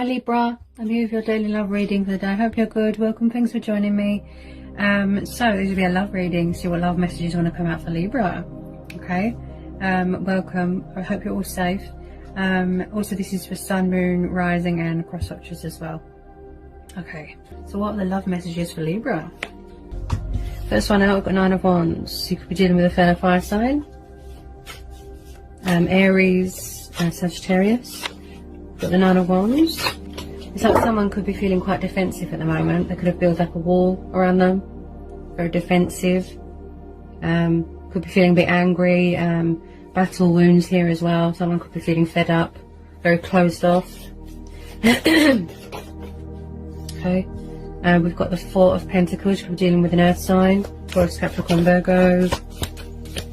Hi Libra, I'm here with your daily love reading for the day. I hope you're good. Welcome, thanks for joining me. So this will be a love reading, see what love messages want to come out for Libra. Okay, welcome. I hope you're all safe. Also this is for Sun, Moon, Rising and cross watchers as well. Okay, so what are the love messages for Libra? First one out, we've got 9 of Wands. You could be dealing with a fellow fire sign. Aries, Sagittarius. Got the 9 of Wands. It's like someone could be feeling quite defensive at the moment. They could have built up a wall around them. Very defensive. Could be feeling a bit angry. Battle wounds here as well. Someone could be feeling fed up. Very closed off. Okay. We've got the 4 of Pentacles. You could be dealing with an earth sign. Taurus, Capricorn, Virgo.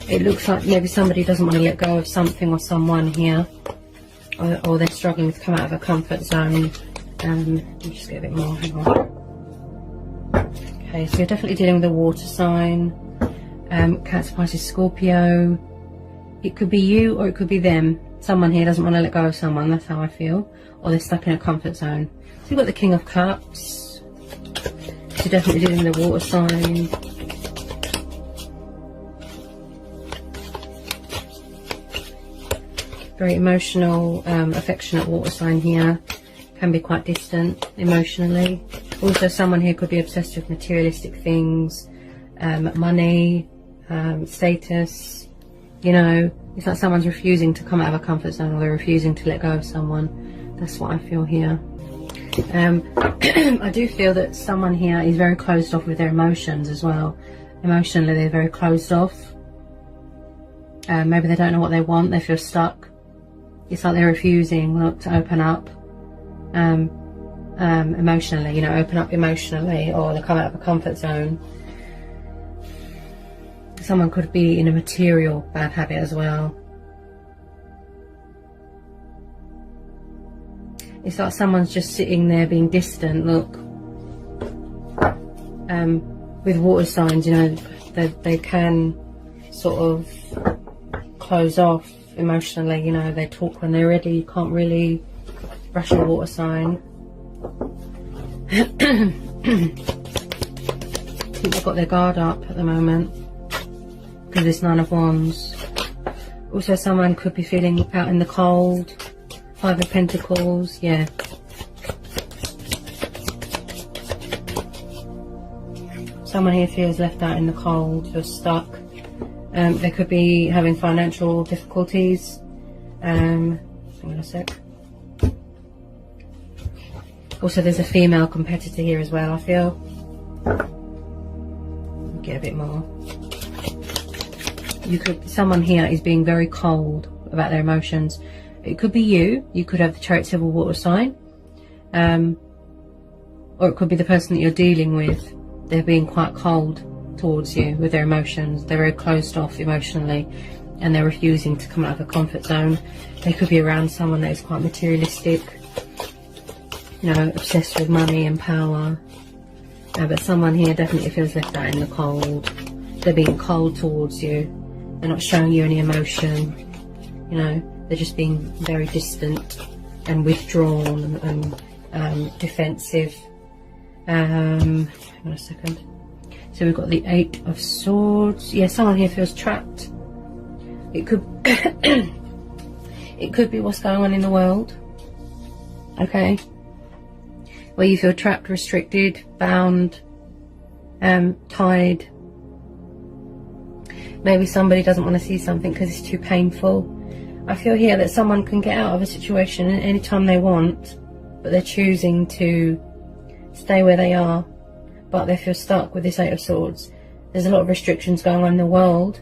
It looks like maybe somebody doesn't want to let go of something or someone here. Or they're struggling to come out of a comfort zone. Let me just get a bit more. Hang on. Okay, so you're definitely dealing with a water sign. Cancer, Pisces, Scorpio. It could be you or it could be them. Someone here doesn't want to let go of someone. That's how I feel. Or they're stuck in a comfort zone. So you've got the King of Cups. So you're definitely dealing with a water sign. Very emotional, affectionate water sign here. Can be quite distant emotionally. Also someone here could be obsessed with materialistic things, money, status. You know, it's like someone's refusing to come out of a comfort zone, or they're refusing to let go of someone. That's what I feel here. I do feel that someone here is very closed off with their emotions as well. Emotionally they're very closed off. Maybe they don't know what they want, they feel stuck. It's like they're refusing, to open up emotionally, you know, open up emotionally, or they come out of a comfort zone. Someone could be in a material bad habit as well. It's like someone's just sitting there being distant, look. With water signs, you know, they can sort of close off emotionally, you know, they talk when they're ready. You can't really rush a water sign. I think they've got their guard up at the moment because this 9 of Wands. Also someone could be feeling out in the cold. 5 of Pentacles, yeah. Someone here feels left out in the cold, feels stuck. They could be having financial difficulties. Hang on a sec. Also, there's a female competitor here as well, I feel. Get a bit more. Someone here is being very cold about their emotions. It could be you. You could have the Chariot, Civil, water sign. Or it could be the person that you're dealing with. They're being quite cold towards you with their emotions. They're very closed off emotionally and they're refusing to come out of a comfort zone. They could be around someone that is quite materialistic, you know, obsessed with money and power. But someone here definitely feels left out in the cold. They're being cold towards you. They're not showing you any emotion. You know, they're just being very distant and withdrawn and defensive. Hang on a second. So we've got the 8 of Swords. Yeah, someone here feels trapped. It could it could be what's going on in the world. Okay. Where you feel trapped, restricted, bound, tied. Maybe somebody doesn't want to see something because it's too painful. I feel here that someone can get out of a situation anytime they want, but they're choosing to stay where they are. But they feel stuck with this 8 of Swords. There's a lot of restrictions going on in the world,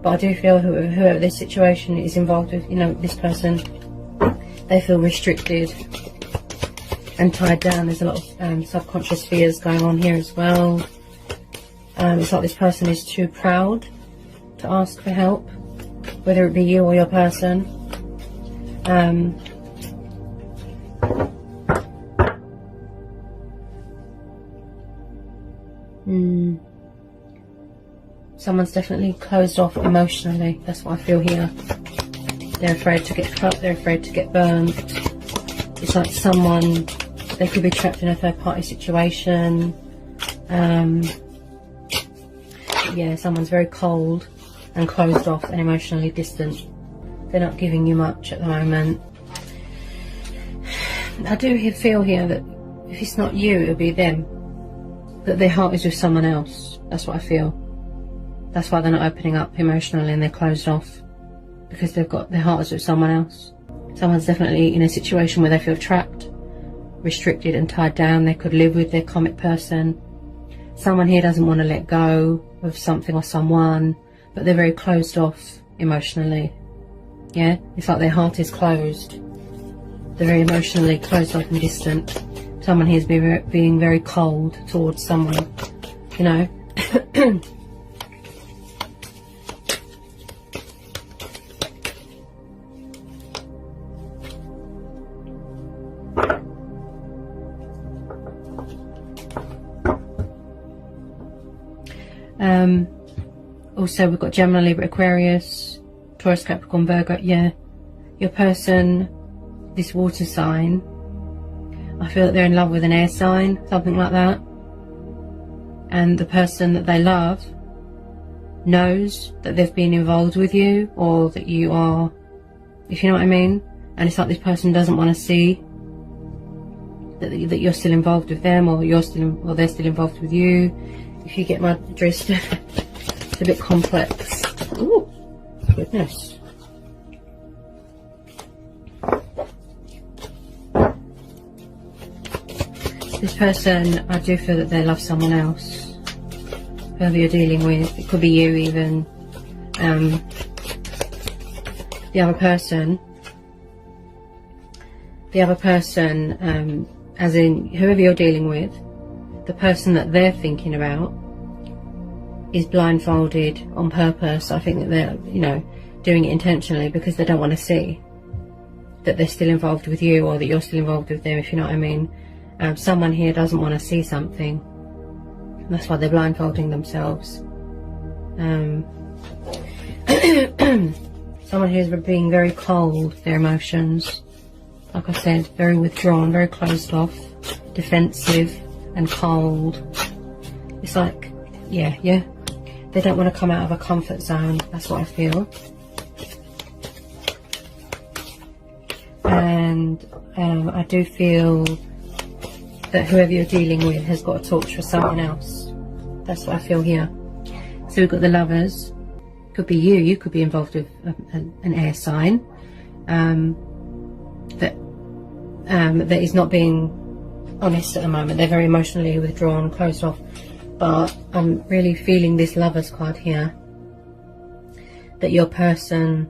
but I do feel whoever this situation is involved with, you know, this person, they feel restricted and tied down. There's a lot of subconscious fears going on here as well. It's like this person is too proud to ask for help, whether it be you or your person. Someone's definitely closed off emotionally. That's what I feel here. They're afraid to get cut. They're afraid to get burned. It's like someone, they could be trapped in a third party situation. Yeah, someone's very cold and closed off and emotionally distant. They're not giving you much at the moment. I do feel here that if it's not you, it'll be them. That their heart is with someone else. That's what I feel. That's why they're not opening up emotionally and they're closed off. Because they've got their heart is with someone else. Someone's definitely in a situation where they feel trapped, restricted and tied down. They could live with their karmic person. Someone here doesn't want to let go of something or someone, but they're very closed off emotionally. Yeah, it's like their heart is closed. They're very emotionally closed off and distant. Someone here is being very cold towards someone, you know. Also, we've got Gemini, Libra, Aquarius, Taurus, Capricorn, Virgo. Yeah, your person, this water sign, I feel that they're in love with an air sign, something like that. And the person that they love knows that they've been involved with you, or that you are, if you know what I mean. And it's like this person doesn't want to see that you're still involved with them, or they're still involved with you. If you get my drift. It's a bit complex. Ooh, goodness. This person, I do feel that they love someone else. Whoever you're dealing with, it could be you even. The other person, as in whoever you're dealing with, the person that they're thinking about is blindfolded on purpose. I think that they're, you know, doing it intentionally because they don't want to see that they're still involved with you, or that you're still involved with them, if you know what I mean. Someone here doesn't want to see something. That's why they're blindfolding themselves. Someone here is being very cold, their emotions. Like I said, very withdrawn, very closed off, defensive and cold. It's like, yeah. They don't want to come out of a comfort zone. That's what I feel. And I do feel that whoever you're dealing with has got a torch for someone else. That's what I feel here. So we've got the Lovers. Could be you. You could be involved with an air sign that is not being honest at the moment. They're very emotionally withdrawn, closed off. But I'm really feeling this Lovers card here, that your person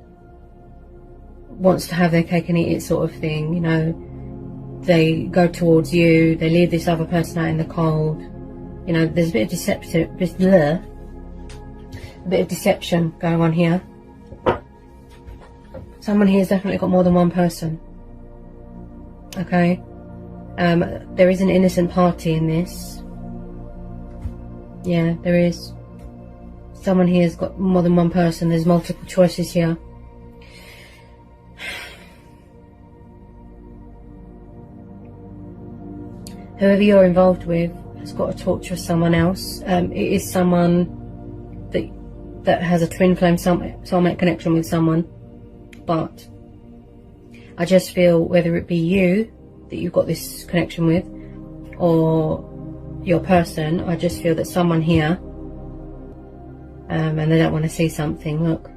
wants to have their cake and eat it sort of thing. You know, they go towards you, they leave this other person out in the cold. You know, there's a bit of deception going on here. Someone here has definitely got more than one person. Okay, there is an innocent party in this. Yeah, there is. Someone here has got more than one person. There's multiple choices here. Whoever you're involved with has got a torch for someone else. It is someone that has a twin flame soulmate connection with someone. But I just feel, whether it be you that you've got this connection with, or your person, I just feel that someone here, and they don't want to see something. Look,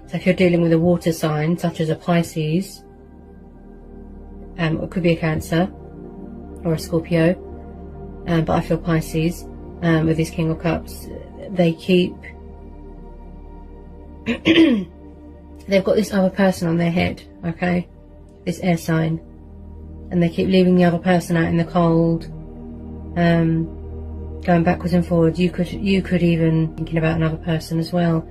so if you're dealing with a water sign such as a Pisces, it could be a Cancer or a Scorpio, but I feel Pisces with this King of Cups, they keep they've got this other person on their head, okay, this air sign, and they keep leaving the other person out in the cold, going backwards and forwards. You could even thinking about another person as well,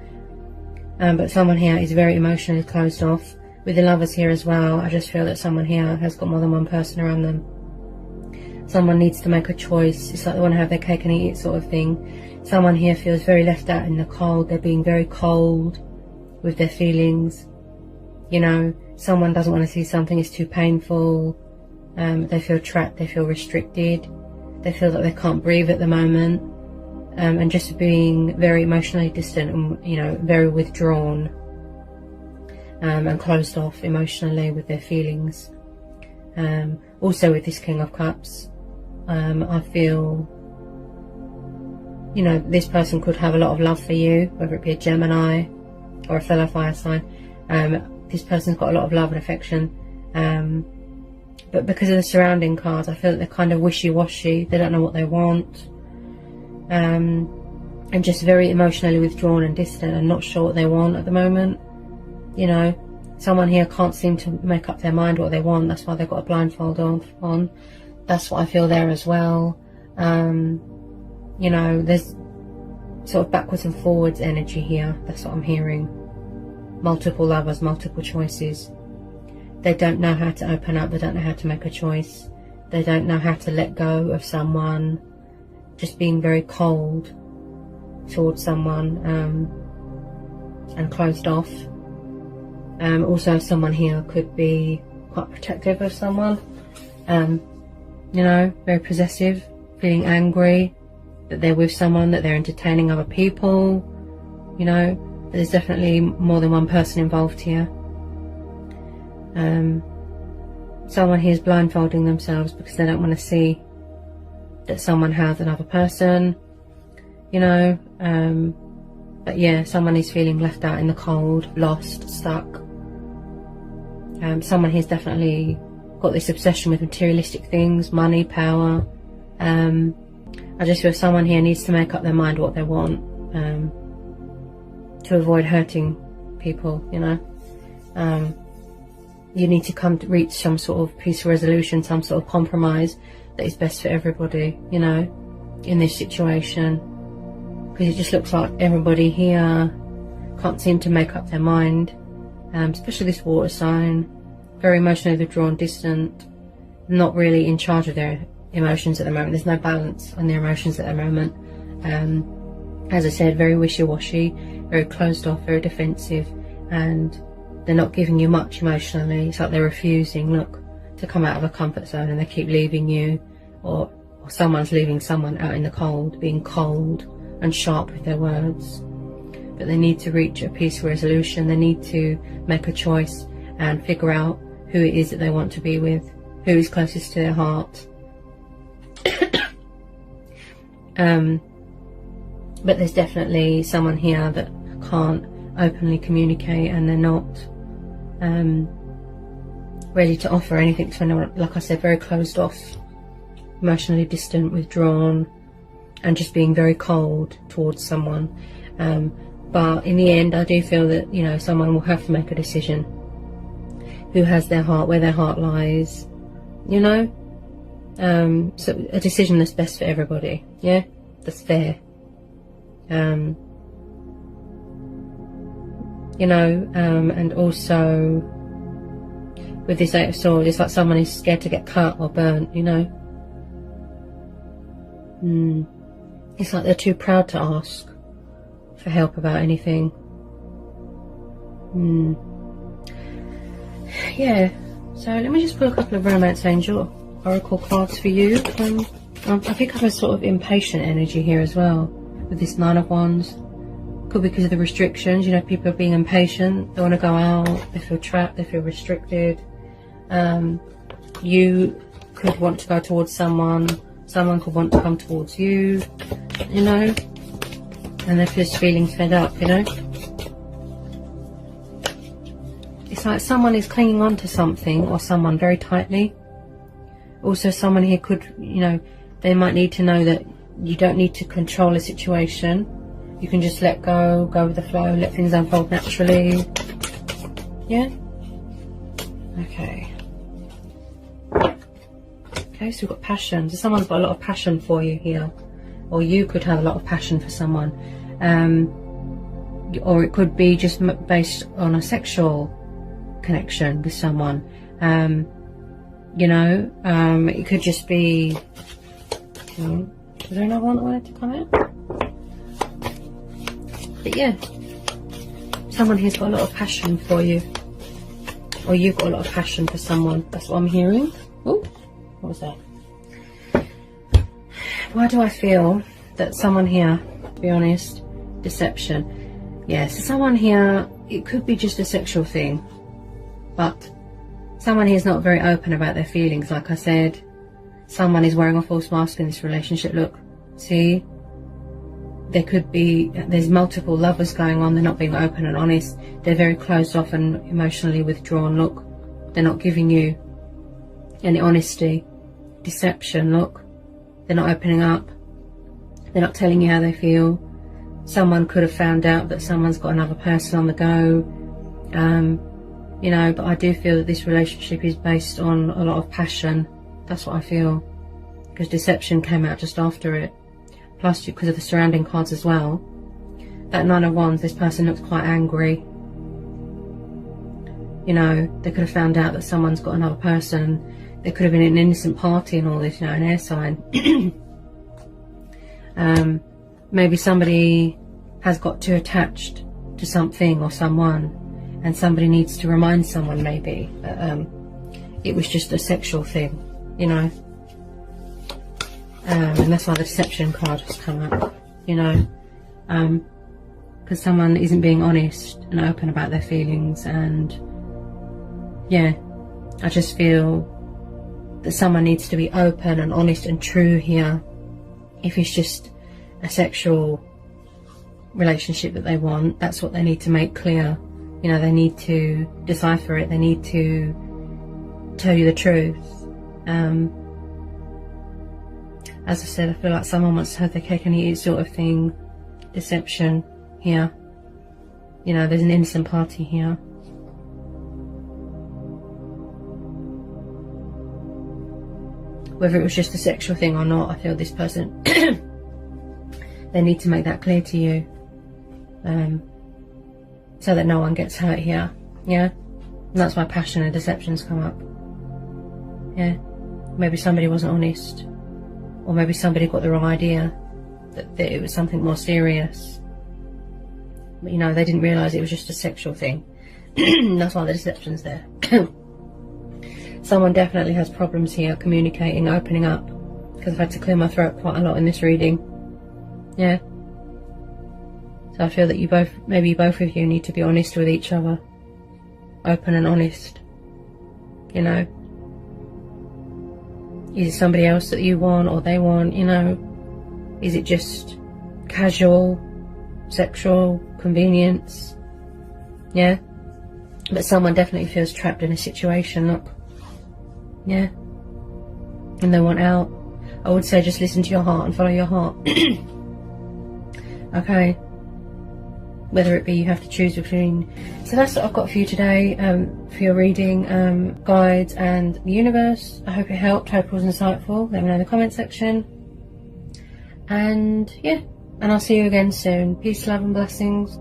but someone here is very emotionally closed off. With the Lovers here as well, I just feel that someone here has got more than one person around them. Someone needs to make a choice. It's like they want to have their cake and eat it sort of thing. Someone here feels very left out in the cold. They're being very cold with their feelings. You know, someone doesn't want to see something, it's too painful. They feel trapped, they feel restricted, they feel that they can't breathe at the moment, and just being very emotionally distant and, you know, very withdrawn, and closed off emotionally with their feelings. Also with this King of Cups, I feel, you know, this person could have a lot of love for you, whether it be a Gemini or a fellow fire sign. This person's got a lot of love and affection, but because of the surrounding cards, I feel that they're kind of wishy-washy. They don't know what they want, and just very emotionally withdrawn and distant and not sure what they want at the moment. You know, someone here can't seem to make up their mind what they want. That's why they've got a blindfold on. That's what I feel there as well. You know, there's sort of backwards and forwards energy here. That's what I'm hearing. Multiple lovers, multiple choices. They don't know how to open up. They don't know how to make a choice. They don't know how to let go of someone. Just being very cold towards someone, and closed off. Also, someone here could be quite protective of someone. You know, very possessive, feeling angry that they're with someone, that they're entertaining other people. You know, there's definitely more than one person involved here. Someone here is blindfolding themselves because they don't want to see that someone has another person, you know. But yeah, someone is feeling left out in the cold, lost, stuck. Someone here's definitely got this obsession with materialistic things, money, power. I just feel someone here needs to make up their mind what they want, to avoid hurting people, you know. You need to come to reach some sort of peaceful resolution, some sort of compromise that is best for everybody, you know, in this situation. Because it just looks like everybody here can't seem to make up their mind, especially this water sign. Very emotionally withdrawn, distant, not really in charge of their emotions at the moment. There's no balance on their emotions at the moment. As I said, very wishy-washy, very closed off, very defensive, and they're not giving you much emotionally. It's like they're refusing, look, to come out of a comfort zone, and they keep leaving you, or someone's leaving someone out in the cold, being cold and sharp with their words. But they need to reach a peaceful resolution. They need to make a choice and figure out who it is that they want to be with, who is closest to their heart. But there's definitely someone here that can't openly communicate, and they're not ready to offer anything to anyone. Like I said, very closed off, emotionally distant, withdrawn, and just being very cold towards someone. But in the end, I do feel that, you know, someone will have to make a decision. Who has their heart, where their heart lies, you know. So a decision that's best for everybody, yeah, that's fair. You know, and also with this Eight of Swords, it's like someone is scared to get cut or burnt, you know. It's like they're too proud to ask for help about anything. Yeah, so let me just pull a couple of Romance Angel Oracle cards for you. I think I have a sort of impatient energy here as well with this Nine of Wands. Could be because of the restrictions, you know, people are being impatient, they want to go out, they feel trapped, they feel restricted. You could want to go towards someone, someone could want to come towards you, you know, and they're just feeling fed up, you know. It's like someone is clinging on to something or someone very tightly. Also, someone here could, you know, they might need to know that you don't need to control a situation. You can just let go, go with the flow, let things unfold naturally. Yeah? Okay. Okay, so we've got passion. So someone's got a lot of passion for you here. Or you could have a lot of passion for someone. Or it could be just based on a sexual connection with someone. You know, it could just be... is there another one that wanted to come out? But yeah, someone here's got a lot of passion for you, or you've got a lot of passion for someone. That's what I'm hearing. Oh, was that? Why do I feel that someone here, to be honest, deception. Yes, someone here, it could be just a sexual thing, but someone here is not very open about their feelings, like I said. Someone is wearing a false mask in this relationship. Look, see? There could be, there's multiple lovers going on. They're not being open and honest. They're very closed off and emotionally withdrawn. Look, they're not giving you any honesty. Deception, look. They're not opening up. They're not telling you how they feel. Someone could have found out that someone's got another person on the go. You know, but I do feel that this relationship is based on a lot of passion. That's what I feel. Because deception came out just after it. Plus, because of the surrounding cards as well. That Nine of Wands, this person looks quite angry. You know, they could have found out that someone's got another person. There could have been an innocent party and all this, you know, an air sign. Maybe somebody has got too attached to something or someone, and somebody needs to remind someone maybe that it was just a sexual thing, you know. And that's why the deception card has come up, you know, because someone isn't being honest and open about their feelings. And yeah, I just feel that someone needs to be open and honest and true here. If it's just a sexual relationship that they want, that's what they need to make clear. You know, they need to decipher it. They need to tell you the truth. As I said, I feel like someone wants to have their cake and eat it sort of thing. Deception here. You know, there's an innocent party here. Whether it was just a sexual thing or not, I feel this person, they need to make that clear to you. So that no one gets hurt here. Yeah? And that's why passion and deceptions come up. Yeah? Maybe somebody wasn't honest. Or maybe somebody got the wrong idea, that it was something more serious. But, you know, they didn't realise it was just a sexual thing. That's why the deception's there. Someone definitely has problems here communicating, opening up, because I've had to clear my throat quite a lot in this reading. Yeah. So I feel that you both, maybe both of you need to be honest with each other. Open and honest. You know. Is it somebody else that you want or they want, you know? Is it just casual, sexual, convenience? Yeah? But someone definitely feels trapped in a situation, look. Yeah? And they want out. I would say just listen to your heart and follow your heart. Okay? Whether it be you have to choose between. So that's what I've got for you today, for your reading, guides and the universe. I hope it helped. Hope it was insightful. Let me know in the comment section. And yeah, and I'll see you again soon. Peace, love and blessings.